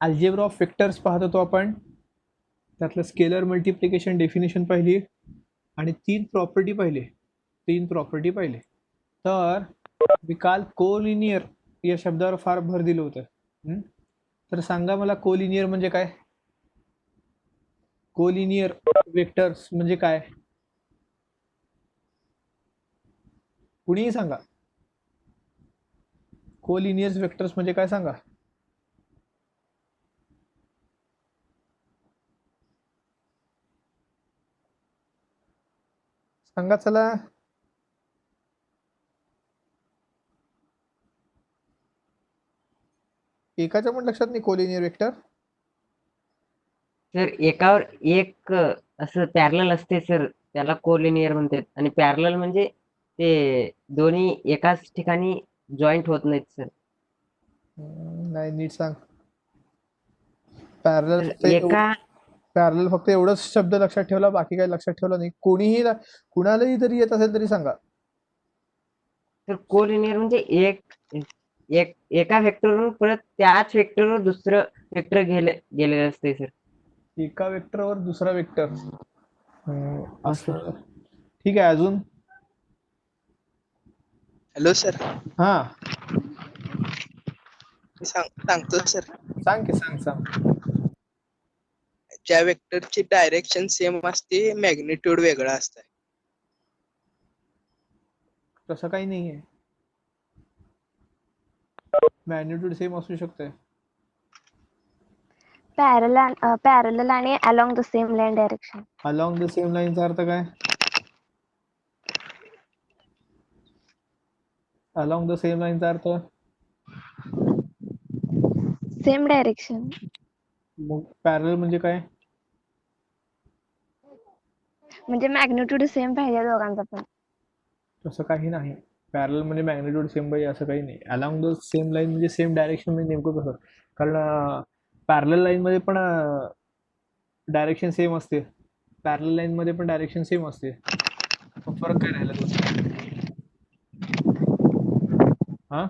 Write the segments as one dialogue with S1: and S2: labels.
S1: Algebra of vectors पाहत होतो आपण. त्यातलं स्केलर मल्टिप्लिकेशन डेफिनेशन पाहिली आणि तीन प्रॉपर्टी पाहिले. तर मी काल कोलिनियर या शब्दावर फार भर दिलं होतं. तर सांगा मला कोलिनियर म्हणजे काय? कोलिनियर वेक्टर्स म्हणजे काय? कुणीही सांगा. कोलिनियर वेक्टर्स म्हणजे काय सांगा? सांगा चला. एकाच्या पण लक्षात नाही कोलिनियर वेक्टर.
S2: सर एकावर एक असं पॅरलल असते सर, त्याला कोलिनियर म्हणतात. आणि पॅरलल म्हणजे ते दोन्ही एकाच ठिकाणी जॉईंट होत नाहीत सर.
S1: नाही, नीट सांग. पॅरलल
S2: तर
S1: फक्त
S2: एका
S1: पॅरलल फक्त एवढंच शब्द लक्षात ठेवला, बाकी काही लक्षात ठेवला नाही. कुणालाही जरी येत असेल तरी सांगा.
S2: तर कोलिनियर म्हणजे एक एक एका वेक्टरवरून परत त्याच वेक्टरवर दुसरं वेक्टर गेलेलं असते सर.
S1: एका वेक्टरवर दुसरा वेक्टर
S2: हो सर.
S1: असं. ठीक आहे, अजून.
S3: हॅलो सर,
S1: हा,
S3: मी सांगतो सर.
S1: सांग की, सांग.
S3: ज्या वेक्टरची डायरेक्शन सेम असते, मॅग्निट्यूड वेगळा असतं.
S1: तसं काही नाहीये. मॅग्निट्यूड सेम असू शकते.
S4: पॅरलल आणि along the same line direction.
S1: Along the same लाईनचा अर्थ काय? अलॉंग द सेम लाईनचा अर्थ
S4: सेम डायरेक्शन.
S1: मग पॅरलल म्हणजे काय?
S4: म्हणजे मॅग्निट्यूड सेम पाहिजे दोघांचा पण.
S1: तसं काही नाही. पॅरलल म्हणजे मॅग्निट्यूड सेम पाहिजे असं काही नाही. अलॉंग द सेम लाईन म्हणजे सेम डायरेक्शन म्हणजे नेमकं कसं? कारण पॅरलल लाईनमध्ये पण डायरेक्शन सेम असते. पॅरलल लाईनमध्ये पण डायरेक्शन सेम असते. मग फरक काय राहिला दोन्ही? हा,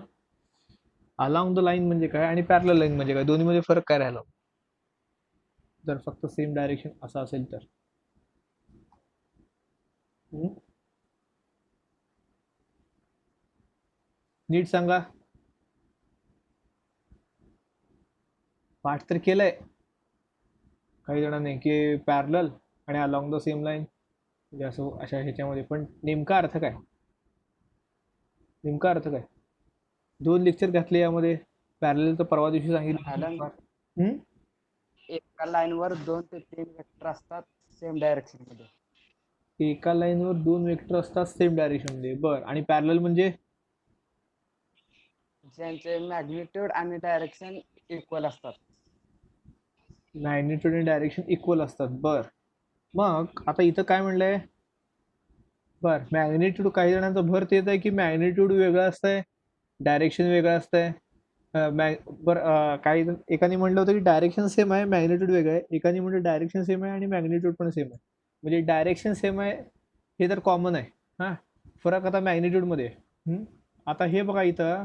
S1: अलॉंग द लाईन म्हणजे काय आणि पॅरलल लाईन म्हणजे काय? दोन्हीमध्ये फरक काय राहिला जर फक्त सेम डायरेक्शन असं असेल तर? नीट सांगा. पाठ तर केलंय काही जणांनी की पॅरलल आणि अलॉंग द सेम लाईन म्हणजे असं अशा ह्याच्यामध्ये, पण नेमका अर्थ काय? दोन लेक्चर घातले यामध्ये. पॅरलल तर परवा दिवशी सांगितलं.
S5: एका लाईनवर 2 ते 3 वेक्टर असतात सेम डायरेक्शन मध्ये.
S1: एका लाईनवर 2 वेक्टर असतात सेम डायरेक्शन मध्ये. बर, आणि पॅरलल म्हणजे
S5: ज्यांचे मॅग्निट्यूड आणि डायरेक्शन इक्वल असतात.
S1: मॅग्निट्यूड आणि डायरेक्शन इक्वल असतात. बर, मग आता इथं काय म्हणलंय? बर, मॅग्निट्यूड काही जणांचा भर तेच आहे की मॅग्निट्यूड वेगळं असतंय, डायरेक्शन वेगळं असतंय. काही एकाने म्हटलं होतं की डायरेक्शन सेम आहे, मॅग्निट्यूड वेगळं आहे. एकाने म्हटलं डायरेक्शन सेम आहे आणि मॅग्निट्यूड पण सेम आहे. म्हणजे डायरेक्शन सेम आहे हे तर कॉमन आहे. हां, फरक आता मॅग्निट्यूडमध्ये आहे. आता हे बघा इथं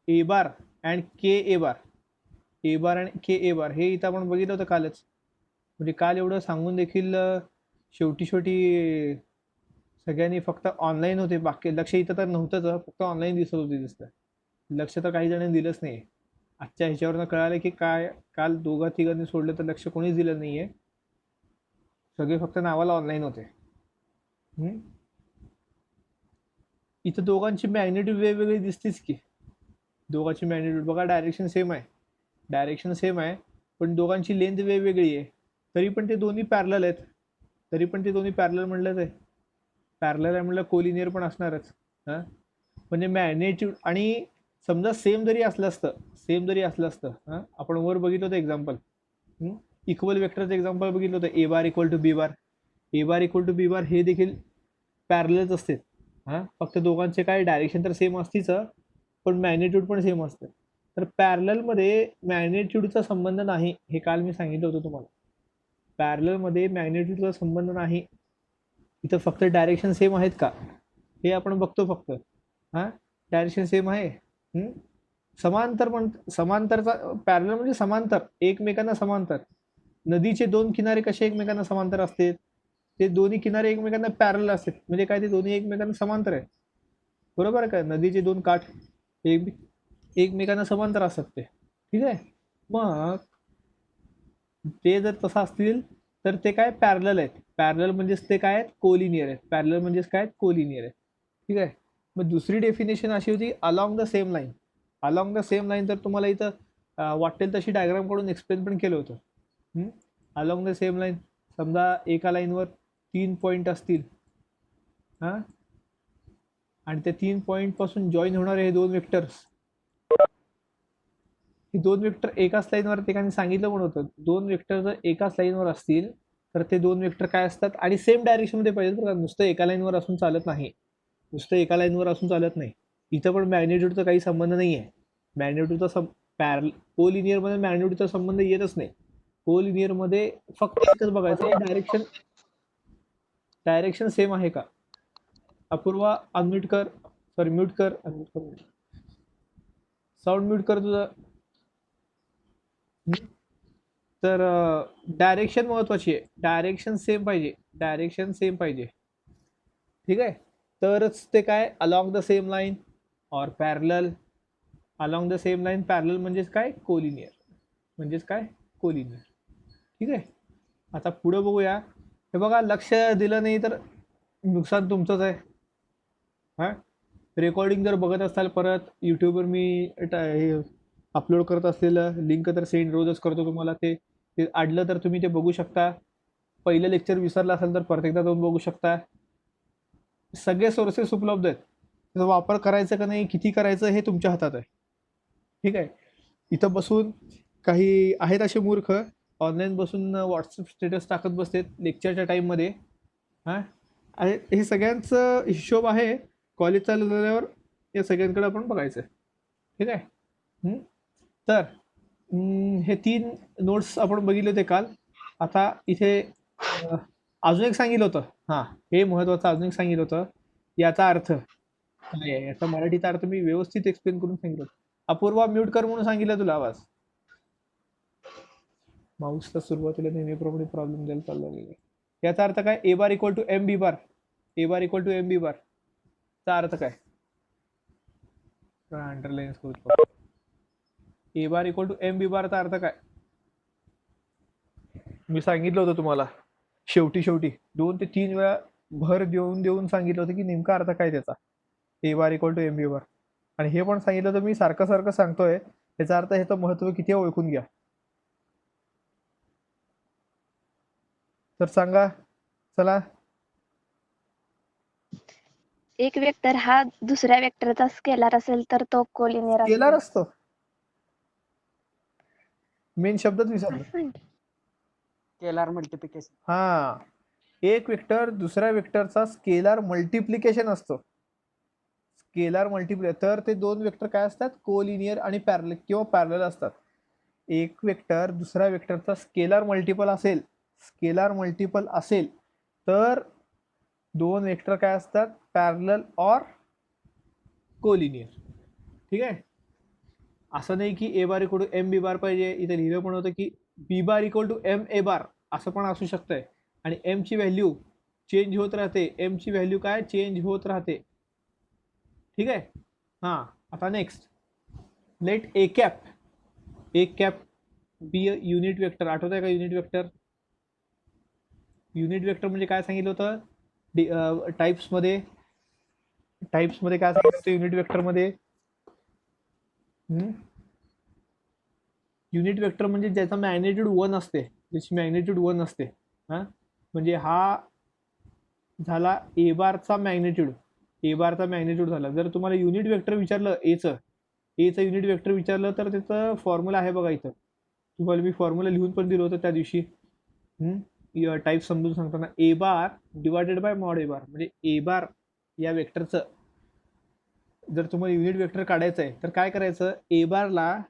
S1: ए bar and K A bar, A बार आणि के ए बार हे इथं आपण बघितलं होतं कालच. म्हणजे काल एवढं सांगून देखील शेवटी सगळ्यांनी फक्त ऑनलाईन होते, बाकी लक्ष इथं तर नव्हतंच, फक्त ऑनलाईन दिसत होते दिसतं. लक्ष तर काही जणांनी दिलंच नाही. आजच्या ह्याच्यावरनं कळालं की काय, काल दोघा तिघांनी सोडलं तर लक्ष कोणीच दिलं नाहीये. सगळे फक्त नावाला ऑनलाईन होते. इथं दोघांची मॅग्निट्यूड वेगवेगळी दिसतेच की. दोघांची मॅग्निट्यूड बघा, डायरेक्शन सेम आहे पण दोघांची लेंथ वेगवेगळी आहे. तरी पण ते दोन्ही पॅरलल आहेत. म्हणलंच आहे. पॅरलल आहे म्हणलं कोलिनियर पण असणारच. हां, म्हणजे मॅग्निट्यूड आणि समजा सेम जरी असलं असतं हां, आपण वर बघितलं होतं एक्झाम्पल, इक्वल वेक्टरचं एक्झाम्पल बघितलं होतं. ए bar equal to B bar हे देखील पॅरलच असते. हां, फक्त दोघांचे काय डायरेक्शन तर सेम असतीच, पण मॅग्निट्यूड पण सेम असतं. तर पॅरललमध्ये मॅग्निट्यूडचा संबंध नाही, हे काल मी सांगितलं होतं तुम्हाला. पॅरललमध्ये मॅग्निट्यूडचा संबंध नाही. इथं फक्त डायरेक्शन सेम आहेत का हे आपण बघतो फक्त. हां, डायरेक्शन सेम आहे. समांतर समांतरचा पॅरलल म्हणजे समांतर, एकमेकांना समांतर. नदीचे दोन किनारे कसे एकमेकांना समांतर असतात, ते दोन्ही किनारे एकमेकांना पॅरलल असतात. म्हणजे काय, ते दोन्ही एकमेकांना समांतर आहे. बरोबर आहे का? नदीचे दोन काठ एकमेकांना समांतर असतात ते. ठीक आहे. मग ते जर तसं असतील तर ते काय पॅरलल आहेत. पॅरलल म्हणजेच ते काय आहेत, कोलिनियर आहेत. पॅरलल म्हणजेच काय, कोलिनियर आहेत. ठीक आहे. मग दुसरी डेफिनेशन अशी होती along the same line. Along the same line तर तुम्हाला इथं वाटेल तशी डायग्राम कडून एक्सप्लेन पण केलं होतं. अलॉंग द सेम लाईन, समजा एका लाईनवर 3 पॉईंट असतील, हां, आणि त्या 3 पॉईंट पासून जॉईन होणारे हे दोन वेक्टर्स, हे दोन वेक्टर एकाच लाईनवर, ठिकाणी सांगितलं पण होतं, दोन वेक्टर जर एकाच लाईनवर असतील तर ते दोन वेक्टर काय असतात आणि सेम डायरेक्शनमध्ये पाहिजे. बघा, नुसतं एका लाईनवर असून चालत नाही. नुसतं एका लाईनवर असून चालत नाही. इथं पण मॅग्नेट्यूडचा काही संबंध नाही आहे. मॅग्नेट्यूडचा कोलिनियरमध्ये मॅग्नेट्यूडचा संबंध येतच नाही. कोलिनियरमध्ये फक्त एकच बघायचं, डायरेक्शन सेम आहे का. अपूर्वा अनम्यूट कर, सॉरी म्यूट कर, साऊंड म्यूट कर तुझं. तर डायरेक्शन महत्वाची आहे. डायरेक्शन सेम पाहिजे, डायरेक्शन सेम पाहिजे. ठीक आहे. तरच ते काय अलॉंग द सेम लाईन और parallel. Along the same line parallel म्हणजेच काय, कोलिनियर. म्हणजेच काय, कोलिनियर. ठीक आहे. आता पुढे बघूया. हे बघा, लक्ष दिलं नाही तर नुकसान तुमचंच आहे. हां, रेकॉर्डिंग जर बघत असाल परत यूट्यूबवर मी हे अपलोड करत असलेलं लिंक तर सेंड रोजच करतो तुम्हाला. ते अडलं तर तुम्ही ते बघू शकता. पहिलं लेक्चर विसरलं असेल तर परत एकदा जाऊन बघू शकता. सगळे सोर्सेस उपलब्ध आहेत. त्याचा वापर करायचा का नाही, किती करायचं हे तुमच्या हातात आहे. ठीक आहे. इथं बसून काही आहेत असे मूर्ख ऑनलाईन बसून व्हॉट्सअप स्टेटस टाकत बसतात लेक्चरच्या टाईममध्ये. हां, हे सगळ्यांचं हिशोब आहे. कॉलेज चालू झाल्यावर या सगळ्यांकडे आपण बघायचं आहे. ठीक आहे. तर हे 3 नोट्स आपण बघितले होते काल. आता इथे अजून एक सांगितलं होतं. हां, हे महत्त्वाचं अजून एक सांगितलं होतं. याचा अर्थ काय आहे, याचा मराठीचा अर्थ मी व्यवस्थित एक्सप्लेन करून सांगितलं. अपूर्वा म्यूट कर म्हणून सांगितलं तुला आवाज. माऊसला सुरुवातीला नेहमीप्रमाणे प्रॉब्लेम द्यायला चालला गेला. याचा अर्थ काय, A bar equal to M B bar. A bar equal to M B bar चा अर्थ काय, अंडरलाईन करू. A bar equal to M B बारचा अर्थ काय मी सांगितलं होतं तुम्हाला. शेवटी 2 ते 3 वेळा भर देऊन सांगितलं होतं की नेमका अर्थ काय त्याचा, A bar equal to M B bar. आणि हे पण सांगितलं होतं मी, सारखं सांगतोय, याचा अर्थ ह्याचं महत्व किती ओळखून घ्या. तर सांगा चला.
S4: एक वेक्टर हा दुसऱ्या वेक्टरचा स्केलर असेल तर तो कोलिनियर
S1: स्केलर असतो. मेन शब्दच विसरलो.
S5: Scalar multiplication.
S1: हा, एक वेक्टर दुसऱ्या वेक्टरचा स्केलर मल्टिप्लिकेशन असतो. Scalar multiplication. तर ते दोन वेक्टर काय असतात, कोलिनियर आणि पॅरलल किंवा पॅरलल असतात. एक वेक्टर दुसऱ्या वेक्टरचा स्केलर मल्टिपल असेल तर दोन वेक्टर काय असतात, पॅरलल और कोलिनियर. ठीक आहे. असं नाही की A bar equal to M B bar पाहिजे. इथे लिहिलं पण होतं की B bar equal to M A bar असं पण असू शकतंय. आणि एम ची व्हॅल्यू चेंज होत राहते. एम ची व्हॅल्यू काय चेंज होत राहते. ठीक आहे. हां, आता next, let A cap B a unit vector. आठवत आहे का युनिट वेक्टर? युनिट वेक्टर म्हणजे काय सांगितलं होतं टाइप्समध्ये काय सांगितलं होतं युनिट वेक्टरमध्ये? युनिट वेक्टर म्हणजे ज्याचा मॅग्नेट्यूड 1 असते, ज्याची मॅग्नेट्यूड 1 असते. हां, म्हणजे हा झाला ए बारचा मॅग्नेट्यूड झाला. जर तुम्हाला युनिट वेक्टर विचारलं एचं युनिट वेक्टर विचारलं तर त्याचं फॉर्म्युला आहे बघा इथं. तुम्हाला मी फॉर्म्युला लिहून पण दिलं होतं त्या दिवशी टाईप समजून सांगताना. ए बार डिवायडेड बाय मॉड ए बार. म्हणजे ए बार या वेक्टरचं जर तुम्हाला युनिट वेक्टर काढायचं आहे तर काय करायचं, ए बारला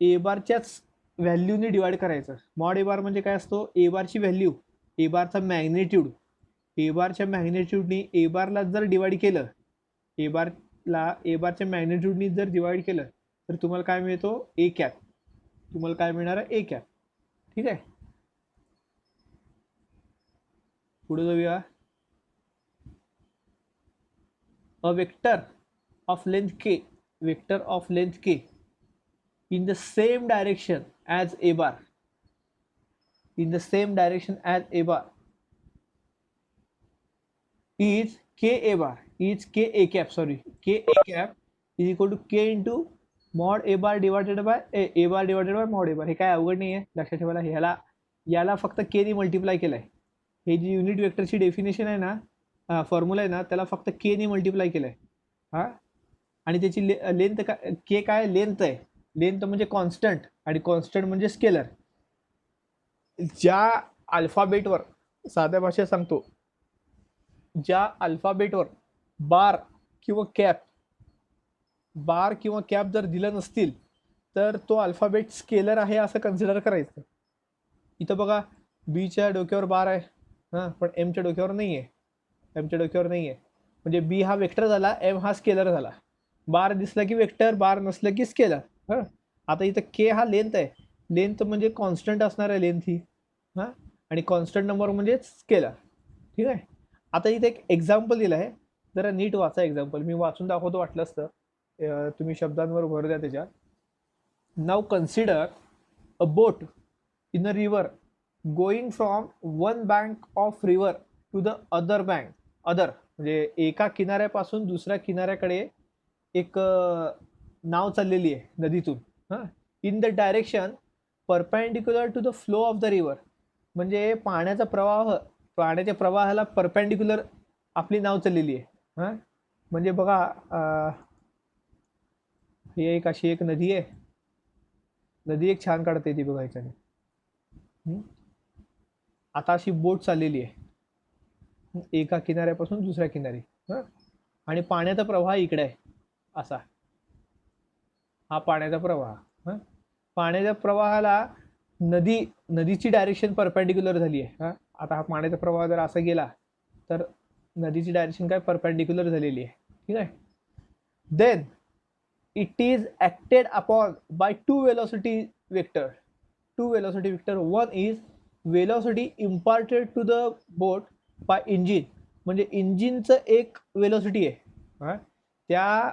S1: ए बारच्याच व्हॅल्यूने डिवाइड करायचं. मॉड ए बार म्हणजे काय असतो, ए बारची व्हॅल्यू, ए बारचा मॅग्नेट्यूड, ए बारच्या मॅग्नेट्यूडनी ए बारला जर डिवाइड केलं, ए बारच्या मॅग्नेट्यूडनी जर डिवाइड केलं तर तुम्हाला काय मिळतो ए कॅप, तुम्हाला काय मिळणार आहे ए कॅप. ठीक आहे, पुढे जाऊया. A vector of length K, vector of length K in the same direction as a bar, in the same direction as a bar is k a bar, is k a cap, sorry, k a cap is equal to k into mod a bar divided by a bar divided by mod a bar. हे काय अवघड नाही आहे, लक्षात ठेवायला. ह्याला याला फक्त k ने मल्टिप्लाय केलाय. हे जी युनिट वेक्टरची डेफिनेशन आहे ना, फॉर्म्युला आहे ना, त्याला फक्त k ने मल्टिप्लाय केलाय. हा, आणि त्याची लेंथ काय, k काय लेंथ आहे, लेंथ म्हणजे कॉन्स्टंट आणि कॉन्स्टंट म्हणजे स्केलर. ज्या अल्फाबेटवर, साध्या भाषेत सांगतो, ज्या अल्फाबेटवर बार किंवा कॅप जर दिलं नसतील तर तो अल्फाबेट स्केलर आहे असं कन्सिडर करायचं. इथं बघा बीच्या डोक्यावर बार आहे, हां, पण एमच्या डोक्यावर नाही आहे, एमच्या डोक्यावर नाही आहे. म्हणजे बी हा वेक्टर झाला, एम हा स्केलर झाला. बार दिसला की वेक्टर, बार नसलं की स्केलर. हां, आता इथं के हा लेंथ आहे, लेंथ म्हणजे कॉन्स्टंट असणार आहे लेंथ ही. हां, आणि कॉन्स्टंट नंबर म्हणजे स्केलर. ठीक आहे, आता इथे एक एक्झाम्पल दिलं आहे, जरा नीट वाचा एक्झाम्पल. मी वाचून दाखवतो वाटलं असतं, तुम्ही शब्दांवर भर द्या त्याच्यात. Now consider a boat in a river going from one bank of river to the other bank. Other म्हणजे एका किनाऱ्यापासून दुसऱ्या किनाऱ्याकडे एक नाव चाललेली आहे नदीतून. हां, in the direction perpendicular to the flow of the river. म्हणजे पाण्याचा प्रवाह, पाण्याच्या प्रवाहाला परपेंडिक्युलर आपली नाव चाललेली आहे. हां, म्हणजे बघा, ही एक अशी एक नदी आहे, नदी एक छान काढते ती बघा ह्याच्याने. आता अशी बोट चाललेली आहे एका किनाऱ्यापासून दुसऱ्या किनारी. हां, आणि पाण्याचा प्रवाह इकडे आहे असा, हा पाण्याचा प्रवाह. हां, पाण्याच्या प्रवाहाला नदीची डायरेक्शन परपेंडिक्युलर झाली आहे. हां, आता हा पाण्याचा प्रवाह जर असा गेला तर नदीची डायरेक्शन काय परपेंडिक्युलर झालेली आहे. ठीक आहे, then it is acted upon by two velocity vector. One is velocity imparted to the boat by engine. म्हणजे इंजिनचं एक वेलोसिटी आहे. हां, त्या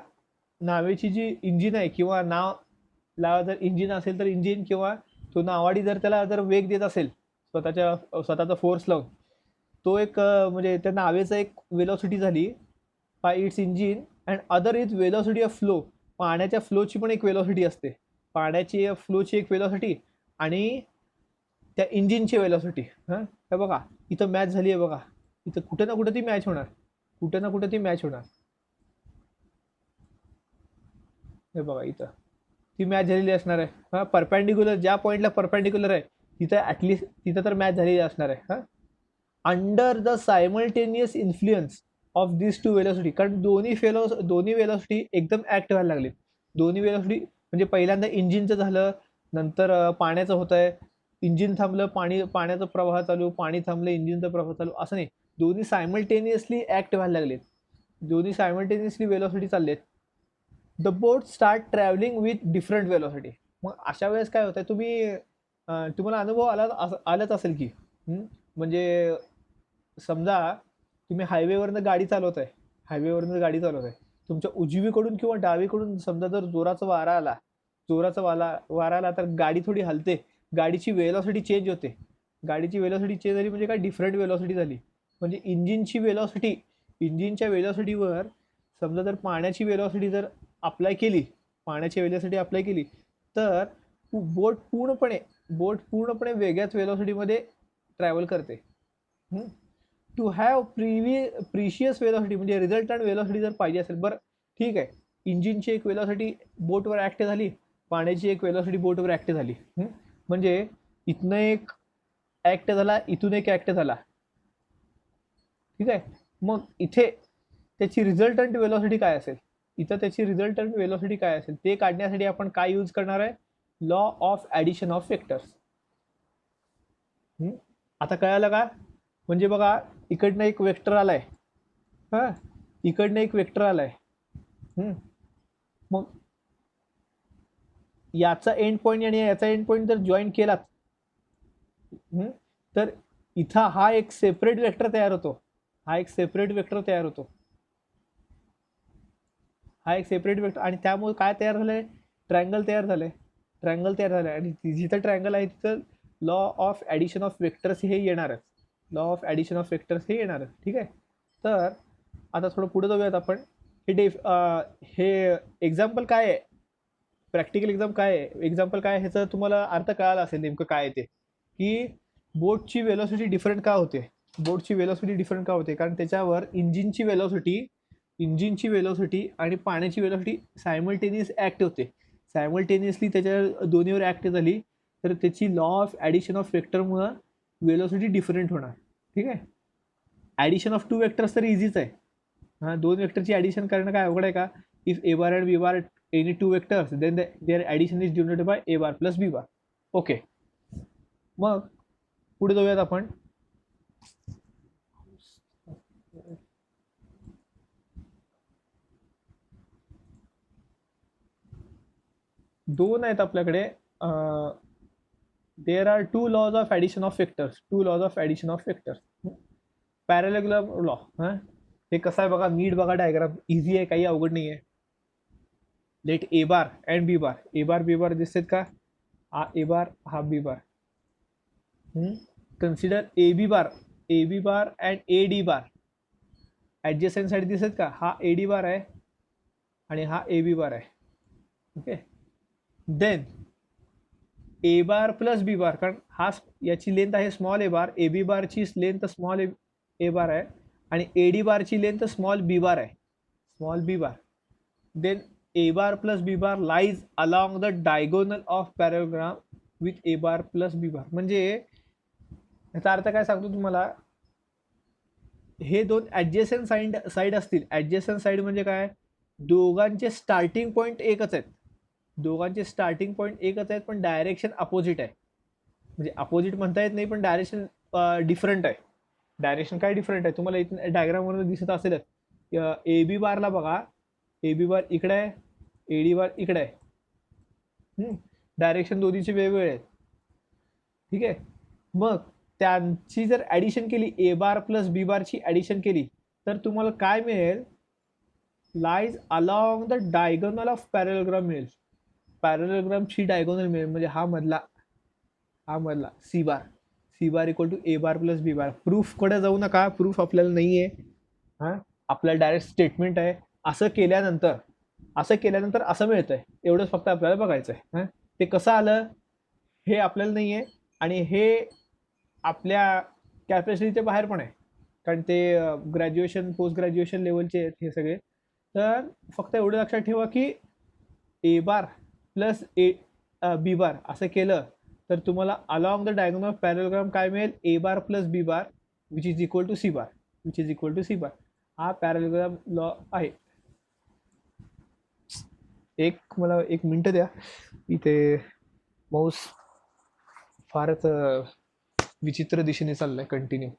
S1: नावेची जी इंजिन आहे, किंवा नाव जर इंजिन असेल तर इंजिन, किंवा तो नावाडी जर त्याला जर वेग देत असेल स्वतःचा फोर्स लावून, तो एक म्हणजे त्या नावेचं एक वेलोसिटी झाली bye it's engine. And other is velocity of flow. पाण्याच्या फ्लोची पण एक वेलोसिटी असते, पाण्याची फ्लोची एक वेलोसिटी आणि त्या इंजिनची वेलोसिटी. हां, हे बघा इथं मॅच झाली आहे बघा, इथं कुठे ना कुठे ती मॅच होणार, कुठे ना कुठे ती मॅच होणार. हे बघा इथं ती मॅच झालेली असणार आहे. हां, परपेंडिक्युलर, ज्या पॉईंटला परपेंडिक्युलर आहे तिथं ॲटलिस्ट तिथं तर मॅच झालेली असणार आहे. हां, under the simultaneous influence of this two velocity. कारण दोन्ही वेलोसिटी एकदम ॲक्ट व्हायला लागली. दोन्ही वेलोसिटी म्हणजे पहिल्यांदा इंजिनचं झालं, नंतर पाण्याचं होत आहे, इंजिन थांबलं, पाण्याचा प्रवाह चालू, पाणी थांबलं, इंजिनचा प्रवाह चालू, असं नाही, दोन्ही सायमल्टेनियसली ॲक्ट व्हायला लागलेत, दोन्ही सायमल्टेनियसली वेलोसिटी चाललेत. The boat start travelling with different velocity. मग अशा वेळेस काय होतं, तुम्हाला अनुभव आलाच असेल की, म्हणजे समजा तुम्ही हायवेवरनं गाडी चालवत आहे, तुमच्या उजवीकडून किंवा डावीकडून समजा जर जोराचा वारा आला तर गाडी थोडी हलते, गाडीची वेलोसिटी चेंज होते. गाडीची वेलोसिटी चेंज झाली म्हणजे काय, डिफरंट वेलोसिटी झाली. म्हणजे इंजिनच्या वेलोसिटीवर समजा जर पाण्याची वेलोसिटी जर अप्लाय केली तर बोट पूर्णपणे वेगळ्याच वेलोसिटीमध्ये ट्रॅव्हल करते. टू हॅव प्रिशियस वेलोसिटी म्हणजे रिझल्टंट वेलोसिटी जर पाहिजे असेल, बरं ठीक आहे, इंजिनची एक वेलोसिटी बोटवर ॲक्ट झाली, पाण्याची एक वेलोसिटी बोटवर ॲक्ट झाली. म्हणजे इथनं एक ॲक्ट झाला, इथून एक ॲक्ट झाला. ठीक आहे, मग इथे त्याची रिझल्टंट वेलोसिटी काय असेल, ते काढण्यासाठी आपण काय यूज करणार आहे, law of addition of vectors. आता कळालं का? म्हणजे बघा इकडनं एक वेक्टर आलाय, इकडनं एक वेक्टर आलाय, मग याचा एंड पॉईंट आणि याचा एंड पॉईंट जर जॉईन केलात तर इथं हा एक सेपरेट वेक्टर तयार होतो. हा एक सेपरेट वेक्टर तयार होतो. हा एक सेपरेट वेक्टर आणि त्यामुळे काय तयार झालंय? ट्रायंगल तयार झालंय. ट्रायंगल तयार झालंय आणि जिथं ट्रायंगल आहे तिथं law of addition of vectors हे येणारच. Law of addition of vectors हे येणारच. ठीक आहे. तर आता थोडं पुढे जाऊयात आपण. हे एक्झाम्पल काय आहे? प्रॅक्टिकल एक्झाम काय आहे? एक्झाम्पल काय आहे ह्याचा तुम्हाला अर्थ कळाला असेल नेमकं काय आहे ते, की बोटची वेलोसिटी डिफरंट का होते. बोटची वेलोसिटी डिफरंट का होते? कारण त्याच्यावर इंजिनची वेलोसिटी आणि पाण्याची वेलोसिटी सायमल्टेनियस ॲक्ट होते. सायमल्टेनियसली त्याच्या दोन्हीवर ॲक्ट झाली तर त्याची लॉ ऑफ ॲडिशन ऑफ वेक्टरमुळं वेलोसिटी डिफरंट होणार. ठीक आहे. ॲडिशन ऑफ 2 वेक्टर्स तर इझीच आहे. हां, 2 वेक्टरची ॲडिशन करणं काय अवघड आहे का? If A bar and B bar any 2 vectors then their addition is denoted by A bar plus B bar. Okay. मग पुढे जाऊयात आपण. दोन आहेत आपल्याकडे. There are 2 laws of addition of vectors. 2 laws of addition of vectors. Parallelogram law. हां, हे कसं आहे बघा, नीट बघा डायग्राम. इझी आहे, काही अवघड नाही आहे. Late A bar and B bar. A bar B बार दिसतात का? हा ए बार, हा B bar. Consider A B bar and A D bar. Adjacent side दिसत का? हा ए डी बार आहे आणि हा ए बी बार आहे. Okay. Then A bar plus B बार, कारण हा याची लेंथ आहे small A bar, A B बारची लेंथ स्मॉल ए बार आहे आणि ए डी बारची लेंथ स्मॉल बी बार आहे, small B bar. Then A bar plus B bar lies along the diagonal of parallelogram with A bar plus B bar. म्हणजे याचा अर्थ काय सांगतो तुम्हाला, हे दोन ॲडजेसंट साईड असतील. ॲडजेसंट साईड म्हणजे काय? दोघांचे स्टार्टिंग पॉईंट एकच आहेत. दोघांचे स्टार्टिंग पॉईंट एकच आहेत पण डायरेक्शन अपोजिट आहे. म्हणजे अपोजिट म्हणता येत नाही पण डायरेक्शन डिफरंट आहे. डायरेक्शन काय डिफरंट आहे तुम्हाला इथं डायग्रामवरून दिसत असेलच. ए बी बारला बघा, ए बी बार इकडे आहे, ए डी बार इकडे आहे. डायरेक्शन दोन्हीचे वेगवेगळे आहेत. ठीक आहे. मग त्यांची जर ॲडिशन केली, ए बार प्लस बी बारची ॲडिशन केली तर तुम्हाला काय मिळेल? Lies along the diagonal of parallelogram मिळेल. पॅरलोग्रामची डायगोनल मिळेल म्हणजे हा मधला C bar equal to A bar plus B bar. प्रूफकडे जाऊ नका, प्रूफ आपल्याला नाही आहे. हां, आपल्याला डायरेक्ट स्टेटमेंट आहे. असं केल्यानंतर असं मिळतं आहे, एवढंच फक्त आपल्याला बघायचं आहे. हां, ते कसं आलं हे आपल्याला नाही आहे आणि हे आपल्या कॅपॅसिटीच्या बाहेर पण आहे, कारण ते ग्रॅज्युएशन पोस्ट ग्रॅज्युएशन लेवलचे आहेत हे सगळे. तर फक्त एवढं लक्षात ठेवा की ए बार प्लस बी बार असं केलं तर तुम्हाला along the diagonal of parallelogram काय मिळेल? A bar plus B bar which is equal to C bar. हा पॅरलोग्राम लॉ आहे. मला एक मिनटं द्या, इथे माऊस फारच विचित्र दिशेने चाललाय. कंटिन्यू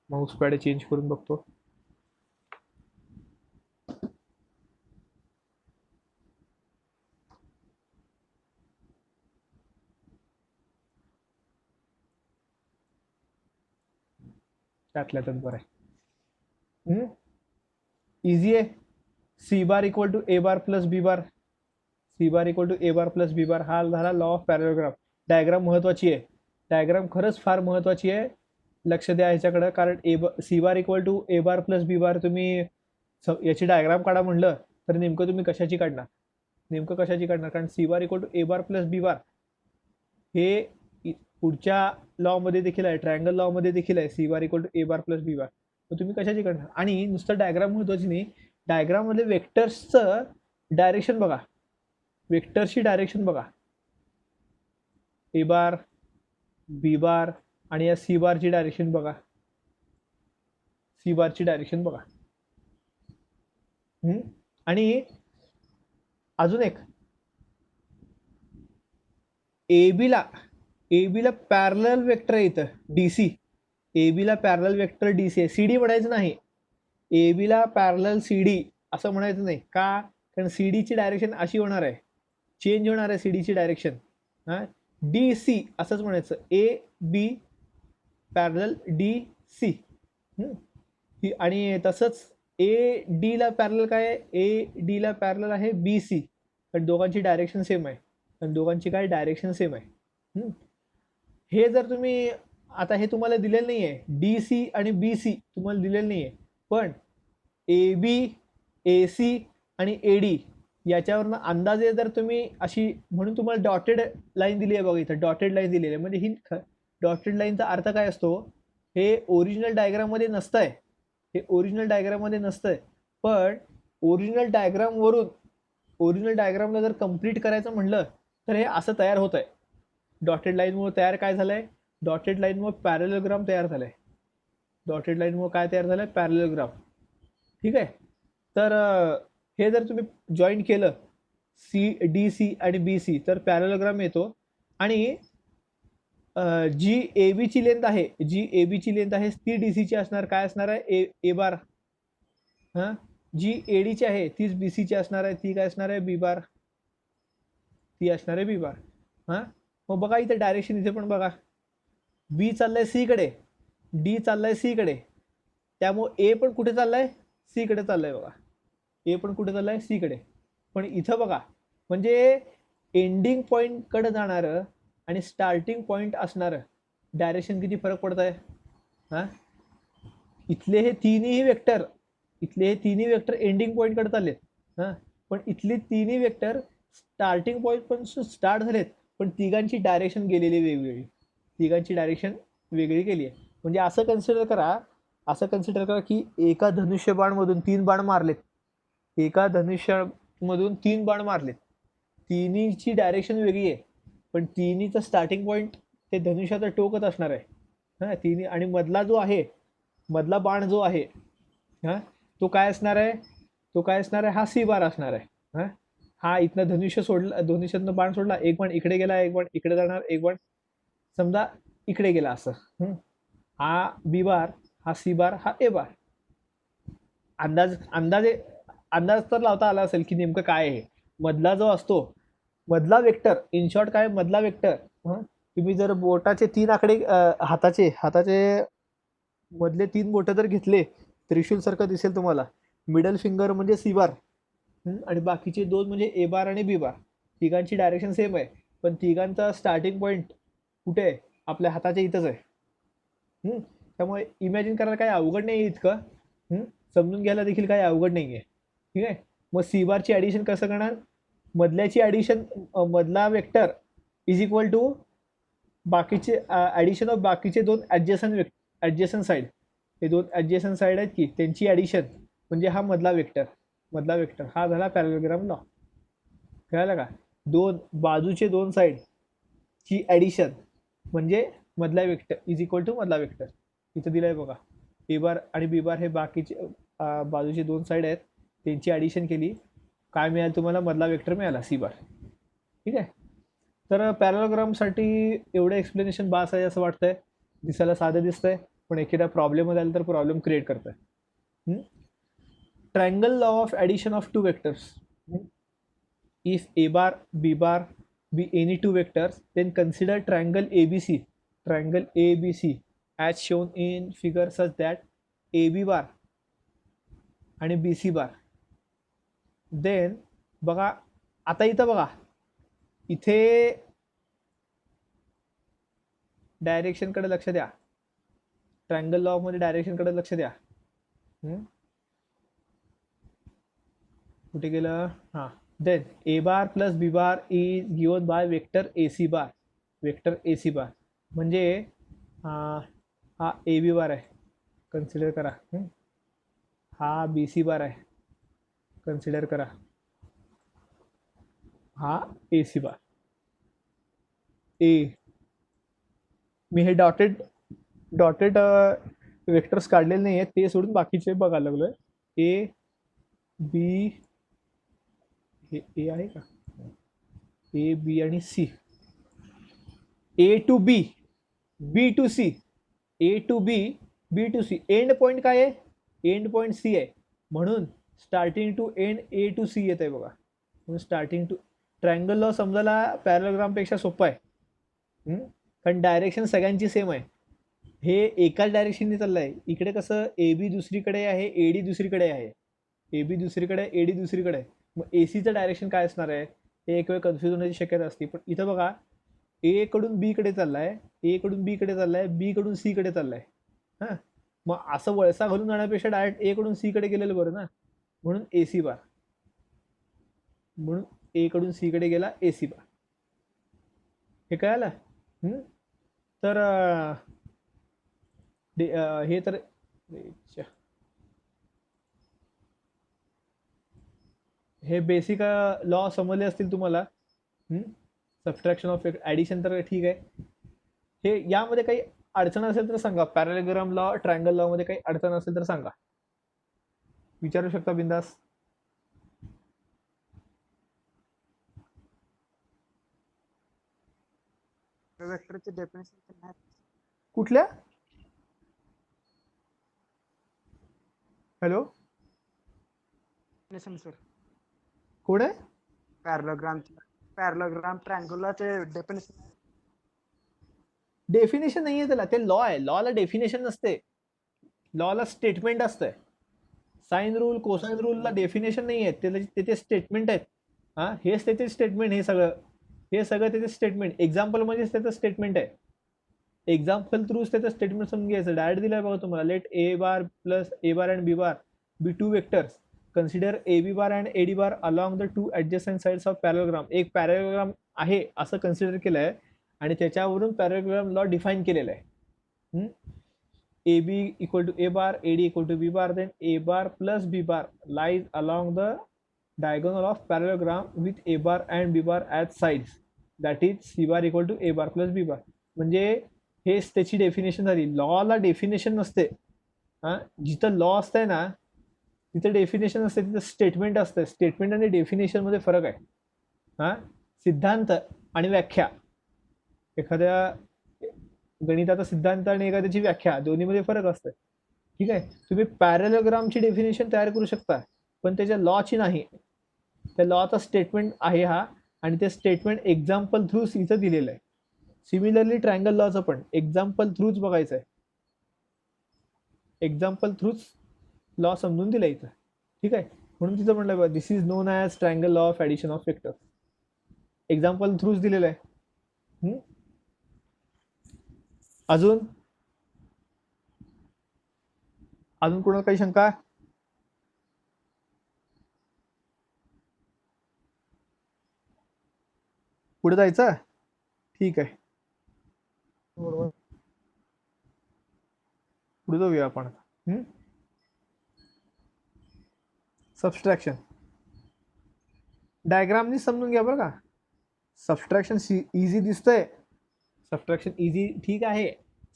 S1: माऊस पॅड चेंज करून बघतो. त्यातल्यातच बरं आहे. इझी आहे. C bar equal to A bar plus B bar. हा झाला लॉ ऑफ पॅरलोग्राम. डायग्राम महत्वाची आहे. डायग्राम खरंच फार महत्वाची आहे. लक्ष द्या ह्याच्याकडं, कारण C bar equal to A bar plus B bar तुम्ही याची डायग्राम काढा म्हणलं तर नेमकं तुम्ही कशाची काढणार? कारण C bar equal to A bar plus B bar हे पुढच्या लॉमध्ये देखील आहे, ट्रायंगल लॉमध्ये देखील आहे. C bar equal to A bar plus B bar. तर तुम्ही कशाची काढणार? आणि नुसतं डायग्राम महत्वाची नाही, डायग्राममध्ये वेक्टर्सचं डायरेक्शन बघा. वेक्टरची डायरेक्शन बघा. ए बार, बी बार आणि या सी बारची डायरेक्शन बघा. आणि अजून एक, ए बीला पॅरलल वेक्टर आहे इथं डीसी. ए बीला पॅरलल वेक्टर डीसी आहे. सीडी म्हणायचं नाही, ए बीला पॅरलल सीडी असं म्हणायचं नाही. का? कारण सी डीची डायरेक्शन अशी होणार आहे, चेंज होणार आहे सी डीची डायरेक्शन. हां, डी सी असंच म्हणायचं, ए बी पॅरल डी सी. आणि तसंच ए डीला पॅरल काय आहे, ए डीला पॅरल आहे बी सी, कारण दोघांची डायरेक्शन सेम आहे, कारण दोघांची काय डायरेक्शन सेम आहे. हे जर तुम्ही आता हे तुम्हाला दिलेलं नाही आहे, डी सी आणि बी सी तुम्हाला दिलेलं नाही आहे, पण ए बी ए सी आणि ए डी याच्यावरनं अंदाजे जर तुम्ही अशी, म्हणून तुम्हाला डॉटेड लाईन दिली आहे बघा, इथं डॉटेड लाईन दिलेली आहे. म्हणजे ही डॉटेड लाईनचा अर्थ काय असतो, हे ओरिजिनल डायग्राममध्ये नसतं आहे, हे ओरिजिनल डायग्राममध्ये नसतं आहे, पण ओरिजिनल डायग्रामला जर कंप्लीट करायचं म्हणलं तर हे असं तयार होत आहे. डॉटेड लाईनमुळे तयार काय झालं आहे, डॉटेड लाईनमुळे पॅरलोग्राम तयार झालं आहे. डॉटेड लाईनमुळे काय तयार झालं आहे, पॅरलोग्राम. ठीक आहे. तर हे जर तुम्ही जॉईन केलं सी डी सी आणि बी सी तर पॅरलोग्राम येतो. आणि जी ए बीची लेंथ आहे, ती डी सीची असणार, काय असणार आहे, ए बार. हां, जी ए डीची आहे तीच बी सीची असणार आहे, ती काय असणार आहे, बी बार, ती असणार आहे बी बार. हां, मग बघा इथे डायरेक्शन, इथे पण बघा, बी चाललंय सी कडे, डी चाललंय सी कडे, त्यामुळे ए पण कुठे चाललंय, सी कडे चाललंय. बघा ए पण कुठे चाललंय, सी कडे. पण इथं बघा, म्हणजे एंडिंग पॉईंटकडे जाणारं आणि स्टार्टिंग पॉईंट असणारं डायरेक्शन किती फरक पडत आहे. हां, इथले हे तिन्ही वेक्टर एंडिंग पॉईंटकडे चाललेत. हां, पण इथले तिन्ही वेक्टर स्टार्टिंग पॉईंट पण स्टार्ट झालेत, पण तिघांची डायरेक्शन गेलेली वेगवेगळी, तिघांची डायरेक्शन वेगळी केली आहे. म्हणजे असं कन्सिडर करा की एका धनुष्यबाणमधून 3 बाण मारलेत, तिन्हीची डायरेक्शन वेगळी आहे, पण तिन्हीचं स्टार्टिंग पॉईंट ते धनुष्याचं टोकच असणार आहे. हां, तिन्ही, आणि मधला बाण जो आहे, हां, तो काय असणार आहे, हा सी बार असणार आहे. हां, हा इथनं धनुष्यातनं बाण सोडला, एक बाण इकडे गेला, एक बाण इकडे जाणार, एक बाण समजा इकडे गेला असं. हा बी बार, हा सी बार, हा ए बार. अंदाज तर लावता आला असेल की नेमकं काय आहे. मधला जो असतो, मधला वेक्टर, इन शॉर्ट काय, मधला वेक्टर. तुम्ही जर बोटाचे 3 आकडे, हाताचे मधले 3 बोटं जर घेतले, त्रिशूल सारखं दिसेल तुम्हाला. मिडल फिंगर म्हणजे सी बार, आणि बाकीचे 2 म्हणजे ए बार आणि बी बार. तिघांची डायरेक्शन सेम आहे, पण तिघांचा स्टार्टिंग पॉईंट कुठे आहे, आपल्या हाताच्या इथंच आहे. त्यामुळे इमॅजिन करायला काही अवघड नाही आहे इतकं, समजून घ्यायला देखील काही अवघड नाही आहे. ठीक आहे. मग सी बारची ॲडिशन कसं करणार, मधल्याची ॲडिशन, मधला वेक्टर इज इक्वल टू बाकीचे ॲडिशन ऑफ बाकीचे 2 ॲडजसंट साईड. हे 2 ॲडजसंट साईड आहेत की त्यांची ॲडिशन, म्हणजे हा मधला वेक्टर हा झाला पॅरलोग्राम लॉ. कळालं का, बाजूचे 2 साईडची ॲडिशन म्हणजे मधला वेक्टर इज इक्वल टू मधला वेक्टर. इथं दिलं आहे बघा, ए बार आणि बी बार हे बाकीचे बाजूचे 2 साईड आहेत, त्यांची ॲडिशन केली, काय मिळालं तुम्हाला, मधला वेक्टर मिळाला, सी बार. ठीक आहे. तर पॅरलोग्रामसाठी एवढं एक्सप्लेनेशन बास आहे असं वाटतंय. दिसायला साधं दिसतंय, पण एखादा प्रॉब्लेम आला तर प्रॉब्लेम क्रिएट करतंय. Triangle law of addition of 2 vectors. If A bar B bar be any 2 vectors, then consider triangle ABC as shown in figure such that AB bar आणि BC bar. Then बघा, आता इथं बघा, इथे direction कडे लक्ष द्या, ट्रायंगल लॉ मध्ये डायरेक्शन कडे लक्ष द्या. कुठे गेलं, हां. Then A bar plus B bar is given by vector AC bar. म्हणजे हा AB बार आहे, कन्सिडर करा. हा BC बार आहे, कन्सिडर करा. हा AC बार. मी हे डॉटेड वेक्टर्स काढलेले नाही आहेत, ते सोडून बाकीचे बघायला लागलोय. A B, हे ए आहे का, ए बी आणि C, A to B, B to C, A to B, B to C. End point काय आहे, एंड पॉईंट सी आहे, म्हणून starting to end A to C येत आहे बघा. म्हणून स्टार्टिंग टू ट्रायंगल लॉ समजायला पॅरलोग्रामपेक्षा सोपं आहे. कारण डायरेक्शन सगळ्यांची सेम आहे. हे एकाच डायरेक्शनने चाललं आहे. इकडे कसं ए बी दुसरीकडे आहे, ए डी दुसरीकडे आहे, ए बी दुसरीकडे आहे, ए डी दुसरीकडे आहे. मग ए सीचं डायरेक्शन काय असणार आहे हे एक वेळ कन्फ्यूज होण्याची शक्यता असते. पण इथं बघा ए कडून बी कडे चाललाय, ए कडून बी कडे चाललाय, बी कडून सी कडे चाललाय. हां, मग असं वळसा घालून जाण्यापेक्षा डायरेक्ट ए कडून सी कडे गेलेलं बरं ना. म्हणून ए सी बार, म्हणून ए कडून सी कडे गेला ए सी बार. हे कळालं? तर हे तर हे बेसिक लॉ समजले असतील तुम्हाला. सबट्रॅक्शन ऑफ ॲडिशन तर ठीक आहे. हे यामध्ये काही अडचण असेल तर सांगा. पॅरलेग्राम लॉ, ट्रायंगल लॉ मध्ये काही अडचण असेल तर सांगा, विचारू शकता बिंदास.
S5: वेक्टरचे डेफिनेशन नाही.
S1: कुठल्या? हॅलो,
S5: सर
S1: कोण आहे?
S5: Parallelogram ट्रायंगुलरचे definition.
S1: डेफिनेशन नाही आहे त्याला, ते लॉ आहे. लॉला डेफिनेशन नसते, लॉला स्टेटमेंट असतंय. साइन रूल, कोसाइन रूलला डेफिनेशन नाही आहे, ते स्टेटमेंट आहेत. हां, हेच त्याचे स्टेटमेंट. हे सगळं त्याचे स्टेटमेंट. एक्झाम्पल म्हणजेच त्याचं स्टेटमेंट आहे. एक्झाम्पल थ्रूच त्याचं स्टेटमेंट समजून घ्यायचं. डायरेक्ट दिलं आहे बघा तुम्हाला. Let A bar plus A bar and B bar B two vectors. Consider A B bar and A D bar along the two adjacent sides of parallelogram. एक parallelogram आहे असं कन्सिडर केलं आहे आणि त्याच्यावरून पॅरलोग्राम लॉ डिफाईन केलेला आहे. A B equal to A bar, A D equal to B bar, then A bar plus B bar lies along the diagonal of parallelogram with a bar and b bar at sides, that is c bar equal to a bar plus b bar. म्हणजे हेच त्याची definition झाली. लॉला definition नसते. हां, जिथं law असतंय ना तिथं डेफिनेशन असते, तिथं स्टेटमेंट असतं. स्टेटमेंट आणि डेफिनेशन मध्ये फरक आहे. हां, सिद्धांत आणि व्याख्या. एखाद्या गणिताचा सिद्धांत आणि एखाद्याची व्याख्या दोन्हीमध्ये फरक असतं. ठीक आहे. तुम्ही पॅरलोग्रामची डेफिनेशन तयार करू शकता पण त्याच्या लॉची नाही. त्या लॉचा स्टेटमेंट आहे हा, आणि ते स्टेटमेंट एक्झाम्पल थ्रूच इथं दिलेलं आहे. सिमिलरली ट्रायंगल लॉचं पण एक्झाम्पल थ्रूच बघायचं आहे. एक्झाम्पल थ्रूच लॉ समजून दिला इथं. ठीक आहे. म्हणून तिथं म्हटलं बघा, this is known as triangle law of addition of vector. Example थ्रूच दिलेलं आहे. अजून कोणाला काही शंका? पुढे जायचं? ठीक आहे, पुढे जाऊया आपण. सबस्ट्रॅक्शन डायग्रामनी समजून घ्या बरं का. सबस्ट्रॅक्शन इझी दिसतंय. सबस्ट्रॅक्शन इझी ठीक आहे.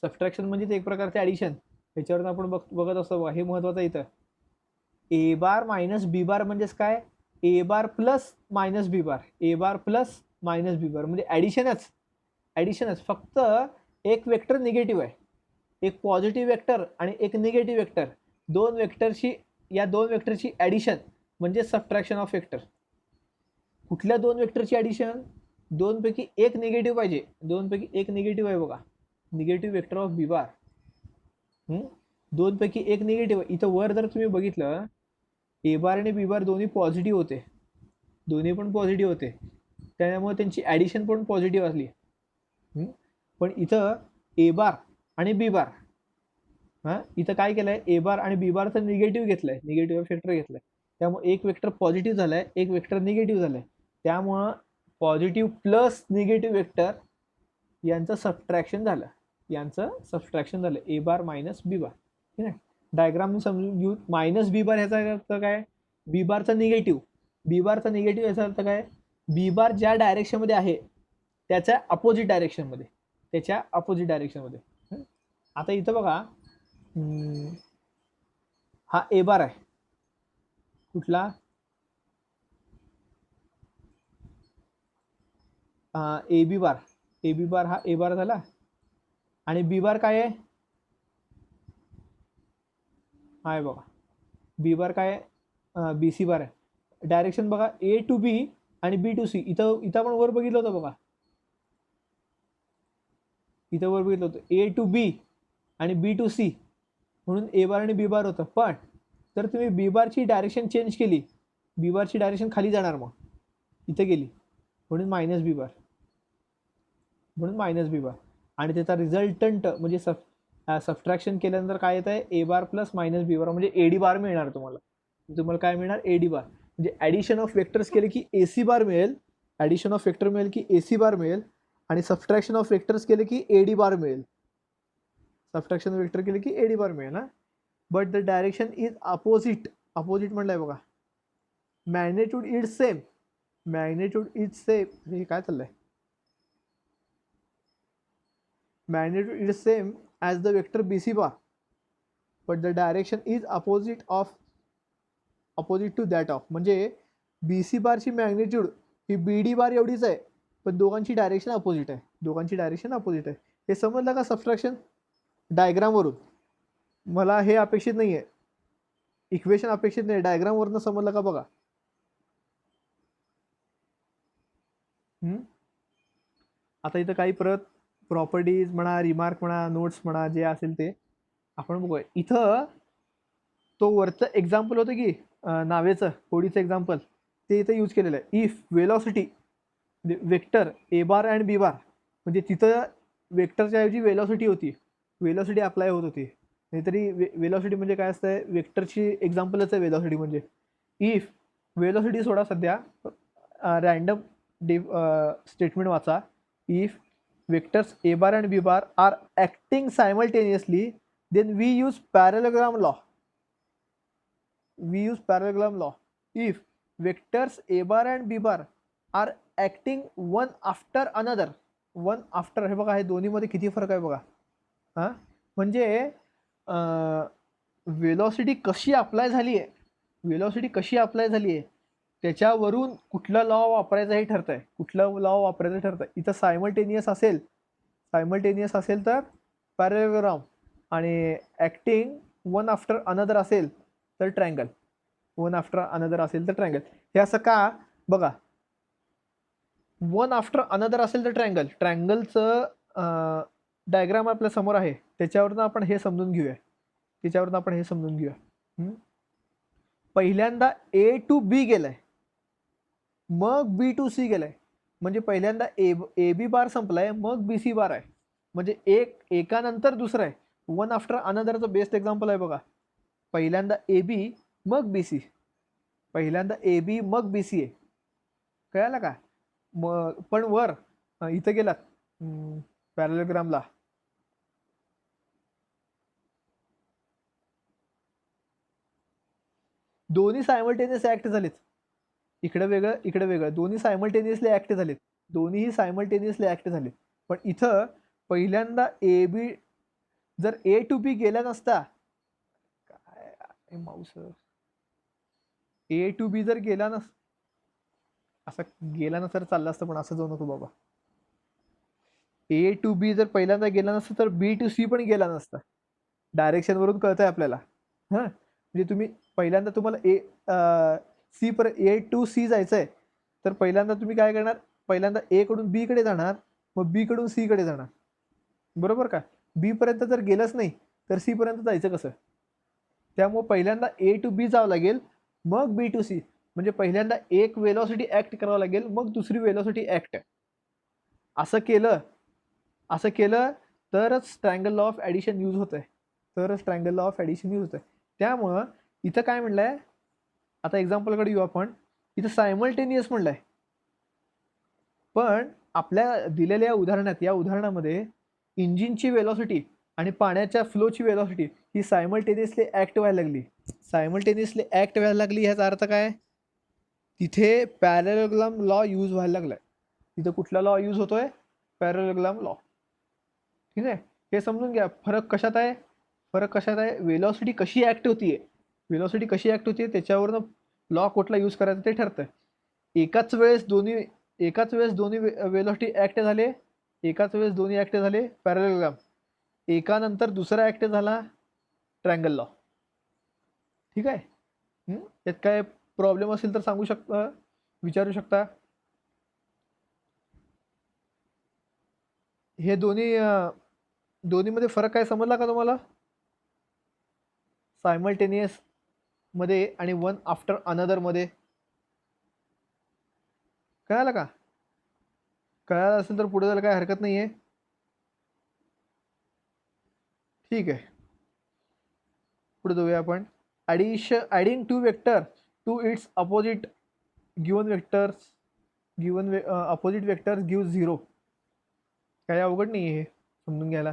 S1: सबस्ट्रॅक्शन म्हणजे एक प्रकारचे ॲडिशन. त्याच्यावर आपण बघत असतो. हे महत्वाचं इथं. ए बार मायनस बी बार म्हणजेच काय? A bar plus minus B bar, A bar plus minus B bar म्हणजे ॲडिशनच. फक्त एक वेक्टर निगेटिव्ह आहे, एक पॉझिटिव्ह वेक्टर आणि एक निगेटिव्ह वेक्टर. या दोन वेक्टरची ॲडिशन म्हणजे सबट्रॅक्शन ऑफ वेक्टर. कुठल्या दोन वेक्टरची ॲडिशन? दोनपैकी एक निगेटिव्ह पाहिजे. दोनपैकी एक निगेटिव्ह आहे बघा, negative vector of B bar. दोनपैकी एक निगेटिव्ह. इथं वर जर तुम्ही बघितलं, ए बार आणि बी बार दोन्ही पॉझिटिव्ह होते, दोन्ही पण पॉझिटिव्ह होते, त्यामुळे त्यांची ॲडिशन पण पॉझिटिव्ह असली. पण इथं ए बार आणि बी बार, इथं काय केलंय? ए बार आणि बी बारचं निगेटिव्ह घेतलंय, निगेटिव्ह वेक्टर घेतलंय. त्यामुळे एक वेक्टर पॉझिटिव्ह झालाय, एक वेक्टर निगेटिव्ह झालाय. त्यामुळं पॉझिटिव्ह प्लस निगेटिव्ह वेक्टर यांचं सबट्रॅक्शन झालं, ए बार मायनस बी बार. ठीक आहे. डायग्राम समजून घेऊ. मायनस बी बार ह्याचा अर्थ काय? बी बारचा निगेटिव्ह याचा अर्थ काय? बी बार ज्या डायरेक्शनमध्ये आहे त्याच्या अपोजिट डायरेक्शनमध्ये. आता इथं बघा, हा ए बार आहे. कुठला? ए बी बार हा ए बार झाला. आणि बी बार काय आहे? हा आहे बघा, बी बार काय आहे? बी सी बार आहे. डायरेक्शन बघा ए टू बी आणि बी टू सी. इथं इथं आपण वर बघितलं होतं बघा, इथं वर बघितलं होतं ए टू बी आणि बी टू सी म्हणून ए बार आणि बी बार होतं. पण जर तुम्ही बी बारची डायरेक्शन चेंज केली, बी बारची डायरेक्शन खाली जाणार, मग इथे गेली म्हणून मायनस बी बार, म्हणून मायनस बी बार. आणि त्याचा रिझल्टंट म्हणजे सबट्रॅक्शन केल्यानंतर काय येत आहे, ए बार प्लस मायनस बी बार म्हणजे एडी बार मिळणार तुम्हाला. तुम्हाला काय मिळणार, एडी बार. म्हणजे ॲडिशन ऑफ वेक्टर्स केले की ए सी बार मिळेल, ॲडिशन ऑफ वेक्टर मिळेल की ए सी बार मिळेल, आणि सबट्रॅक्शन ऑफ वेक्टर्स केले की एडी बार मिळेल. सबट्रॅक्शन वेक्टर केले की एडी बार मिळेल ना. But the direction is opposite. Opposite म्हणलंय बघा. Magnitude is same. Magnitude is same. हे काय चाललंय, magnitude is same as the vector BC bar, but the direction is opposite to that of. म्हणजे BC बारची magnitude ही BD बार एवढीच आहे, पण दोघांची डायरेक्शन अपोजिट आहे. दोघांची डायरेक्शन अपोजिट आहे. हे समजलं का सबट्रॅक्शन डायग्रामवरून? मला हे अपेक्षित नाही आहे, इक्वेशन अपेक्षित नाही, डायग्रामवरून समजलं का बघा. आता इथं काही परत प्रॉपर्टीज म्हणा, रिमार्क म्हणा, नोट्स म्हणा, जे असेल ते आपण बघूया. इथं तो वरचं एक्झाम्पल होतं की नावेचं होडीचं एक्झाम्पल, ते इथं यूज केलेलं आहे. If velocity vector A bar and B bar, म्हणजे तिथं वेक्टरच्या ऐवजी वेलॉसिटी होती, वेलॉसिटी अप्लाय होत होती. नाहीतरी वेलॉसिटी म्हणजे काय असतं, वेक्टरची एक्झाम्पलच आहे वेलॉसिटी म्हणजे. इफ वेलॉसिटी सोडा सध्या, रँडम स्टेटमेंट वाचा. If vectors a bar and b bar are acting simultaneously, then we use parallelogram law. We use parallelogram law. If vectors a bar and b bar are acting one after another, one after, हे बघा, हे दोन्हीमध्ये किती फरक आहे बघा. हां, म्हणजे वेलॉसिटी कशी अप्लाय झाली आहे, वेलॉसिटी कशी अप्लाय झाली आहे त्याच्यावरून कुठला लॉ वापरायचा हे ठरतं आहे, कुठलं लॉ वापरायचं ठरतं आहे. इथं सायमल्टेनियस असेल तर पॅरलेलोग्राम, आणि ॲक्टिंग वन आफ्टर अनदर असेल तर ट्रायंगल. वन आफ्टर अनदर असेल तर ट्रायंगल. हे असं का बघा, वन आफ्टर अनदर असेल तर ट्रायंगल. ट्रायंगलचं डायग्राम आपल्या समोर आहे, त्याच्यावरून आपण हे समजून घेऊया. पहिल्यांदा ए टू बी गेलाय, मग बी टू सी गेलाय. म्हणजे पहिल्यांदा ए बी बार संपलाय, मग बी सी बार आहे. म्हणजे एकानंतर दुसरं आहे. वन आफ्टर अनदरचं बेस्ट एक्झाम्पल आहे बघा. पहिल्यांदा ए बी मग बी सी, पहिल्यांदा ए बी मग बी सी आहे. कळालं का? मग पण वर इथं गेलात पॅरलेलोग्रामला, दोन्ही सायमल्टेनियस ऍक्ट झालेत. इकडे वेगळं दोन्ही सायमल्टेनियसली ऍक्ट झालेत. दोन्हीही सायमल्टेनियसली ऍक्ट झालेत. पण इथं पहिल्यांदा ए बी, जर ए टू बी गेला नसता, काय माऊस, ए टू बी जर गेला असं गेला नसता तर चाललं असतं, पण असं जाऊ नको बाबा. ए टू बी जर पहिल्यांदा गेला नसता तर बी टू सी पण गेला नसता. डायरेक्शनवरून कळतंय आपल्याला. हां, म्हणजे तुम्ही पहिल्यांदा तुम्हाला ए टू सी जायचं आहे, तर पहिल्यांदा तुम्ही काय करणार, पहिल्यांदा ए कडून बी कडे जाणार, मग बी कडून सी कडे जाणार. बरोबर का? बी पर्यंत जर गेलंच नाही तर सी पर्यंत जायचं कसं? त्यामुळे पहिल्यांदा ए टू बी जावं लागेल, मग बी टू सी. म्हणजे पहिल्यांदा एक वेलॉसिटी ऍक्ट करावं लागेल, मग दुसरी वेलॉसिटी ऍक्ट. असं केलं तरच triangle law of addition use होत आहे. त्यामुळं इथं काय म्हणलंय, आता एक्झाम्पलकडे येऊ आपण. इथं सायमल्टेनियस म्हणलंय, पण आपल्या दिलेल्या या उदाहरणामध्ये इंजिनची वेलॉसिटी आणि पाण्याच्या फ्लोची वेलॉसिटी ही सायमल्टेनियसली ऍक्ट व्हायला लागली. ह्याचा अर्थ काय, तिथे पॅरलेलोग्राम लॉ यूज व्हायला लागलाय. तिथं कुठला लॉ यूज होतोय, पॅरलेलोग्राम लॉ. ठीक आहे, हे समजून घ्या. फरक कशात आहे, वेलॉसिटी कशी ऍक्ट होतीये त्याच्यावरनं लॉ कुठला यूज करायचा ते ठरतं. एकाच वेळेस दोन्ही वेलॉसिटी ऍक्ट झाले, पॅरलेलोग्राम. एकानंतर दुसरा ऍक्ट झाला, ट्रायंगल लॉ. ठीक आहे. त्यात काय प्रॉब्लेम असेल तर सांगू शकता, विचारू शकता. हे दोन्हीमध्ये फरक काय समजला का तुम्हाला? सायमल्टेनियस मध्ये आणि वन आफ्टर अनदर मध्ये कळालं का? कळालं असेल तर पुढे जायला काय हरकत नाही आहे. ठीक आहे, पुढे जाऊया आपण. Adding two vector to its opposite given opposite vectors give 0. काही अवघड नाही आहे हे समजून घ्यायला.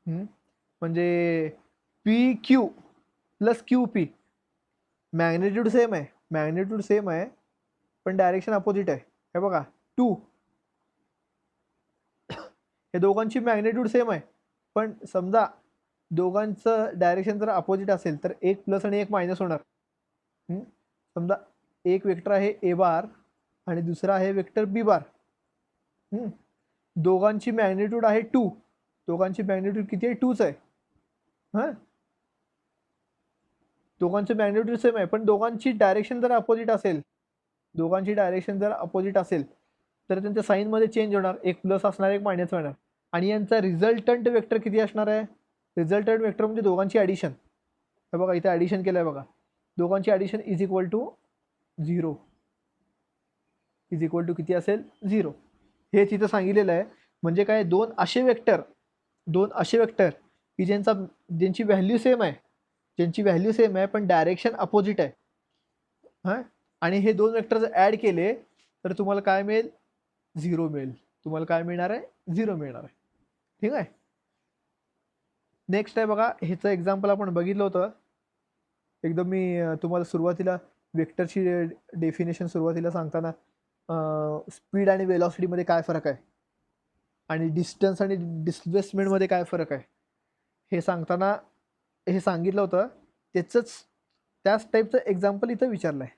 S1: म्हणजे P Q plus Q P magnitude same आहे पण डायरेक्शन अपोजिट आहे. हे बघा 2, हे दोघांची मॅग्नेट्यूड सेम आहे पण समजा दोघांचं डायरेक्शन जर अपोजिट असेल तर एक प्लस आणि एक मायनस होणार. समजा एक वेक्टर आहे ए बार आणि दुसरा आहे वेक्टर बी बार. दोघांची मॅग्नेट्यूड आहे 2, दोघांची मॅग्नेट्यूड किती आहे? 2च आहे. दोघांचं मॅग्नेट्यूड सेम आहे पण दोघांची डायरेक्शन जर अपोजिट असेल तर त्यांच्या साईनमध्ये चेंज होणार, एक प्लस असणार एक मायनस होणार. आणि यांचा रिझल्टंट वेक्टर किती असणार आहे? रिझल्टंट वेक्टर म्हणजे दोघांची ॲडिशन. हे बघा इथे ॲडिशन केलं आहे बघा, दोघांची addition is equal to 0. Is equal to किती असेल? 0. हे तिथं सांगितलेलं आहे. म्हणजे काय, दोन असे वेक्टर की ज्यांची व्हॅल्यू सेम आहे पण डायरेक्शन अपोजिट आहे. आणि हे दोन वेक्टर जर ॲड केले तर तुम्हाला काय मिळेल? 0 मिळेल. तुम्हाला काय मिळणार आहे? 0 मिळणार आहे. ठीक आहे. नेक्स्ट आहे बघा, ह्याचं एक्झाम्पल आपण बघितलं होतं एकदम. मी तुम्हाला सुरुवातीला वेक्टरची डेफिनेशन सुरुवातीला सांगताना स्पीड आणि वेलॉसिटीमध्ये काय फरक आहे आणि डिस्टन्स आणि डिस्प्लेसमेंटमध्ये काय फरक आहे हे सांगताना हे सांगितलं होतं. त्याच टाईपचं एक्झाम्पल इथं विचारलं आहे.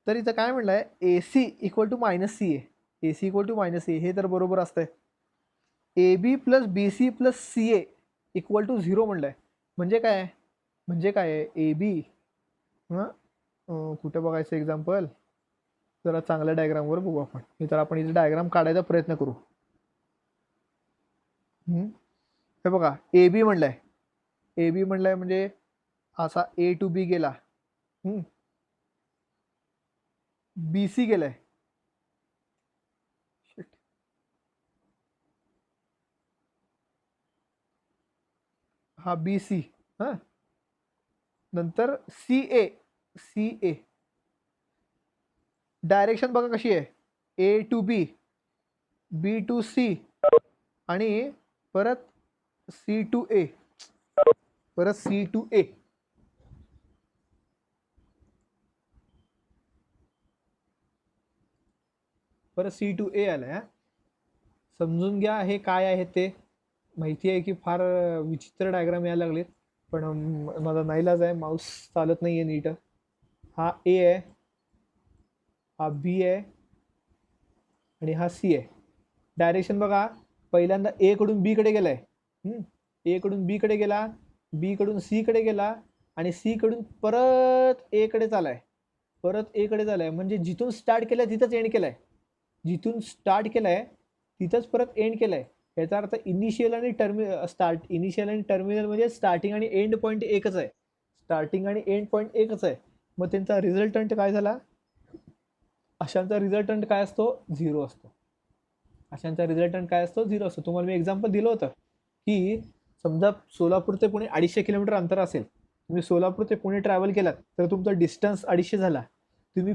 S1: तर इथं काय म्हटलं आहे? A C equal to minus C A. हे तर बरोबर असतंय. A B plus B C plus C A equal to 0 म्हणलं आहे. म्हणजे काय आहे? ए बी कुठे बघायचं एक्झाम्पल? जरा चांगल्या डायग्रामवर बघू आपण. तर आपण इथे डायग्राम काढायचा प्रयत्न करू. हे बघा ए बी म्हणलंय. म्हणजे असा ए टू बी गेला, बी सी गेलाय, हा बी सी. नंतर सी ए. डायरेक्शन बघा कशी आहे? A to B, B to C आणि परत सी टू ए, परत सी टू ए. परत सी टू ए आलाय. समजून घ्या हे काय आहे ते. माहिती आहे की फार विचित्र डायग्राम यायला लागलेत पण माझा नाईलाज आहे, माऊस चालत नाही आहे नीट. हा ए आहे, हा बी आहे आणि हा सी आहे. डायरेक्शन बघा, पहिल्यांदा ए कडून बी कडे गेलाय, ए कडून बी कडे गेला, बी कडून सी कडे गेला आणि सी कडून परत ए कडे चालाय, म्हणजे जिथून स्टार्ट केलंय तिथंच एंड केलाय. परत एंड केलाय. याचा अर्थ इनिशियल आणि टर्मिनल म्हणजे स्टार्टिंग आणि एंड पॉईंट एकच आहे. मग त्यांचा रिझल्टंट काय झाला? अशांचा रिझल्टंट काय असतो? 0 असतो. तुम्हाला मी एक्झाम्पल दिलं होतं की समजा सोलापूर ते पुणे 250 किलोमीटर अंतर असेल. तुम्ही सोलापूर ते पुणे ट्रॅव्हल केलात तर तुमचा डिस्टन्स 250 झाला. तुम्ही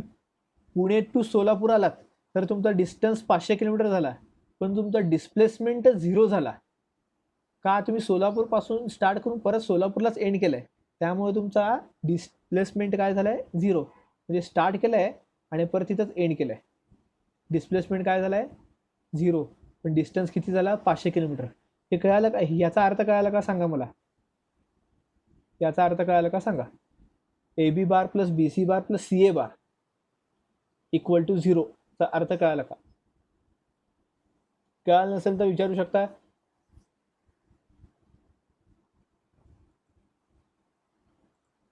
S1: पुणे टू सोलापूर आलात तर तुमचा डिस्टन्स 500 किलोमीटर झाला पण तुमचा डिस्प्लेसमेंट 0 झाला. का? तुम्ही सोलापूरपासून स्टार्ट करून परत सोलापूरलाच एंड केलंय. त्यामुळे तुमचा डिस्प्लेसमेंट काय झालाय? 0. म्हणजे स्टार्ट केलंय आणि परत तिथंच एंड केलंय. डिस्प्लेसमेंट काय झालाय? 0. पण डिस्टन्स किती झाला? 500 किलोमीटर. हे कळालं का? याचा अर्थ कळाला का सांगा मला? A B bar plus B C bar plus C A bar equal to 0 चा अर्थ कळाला का? कळालं नसेल तर विचारू शकता.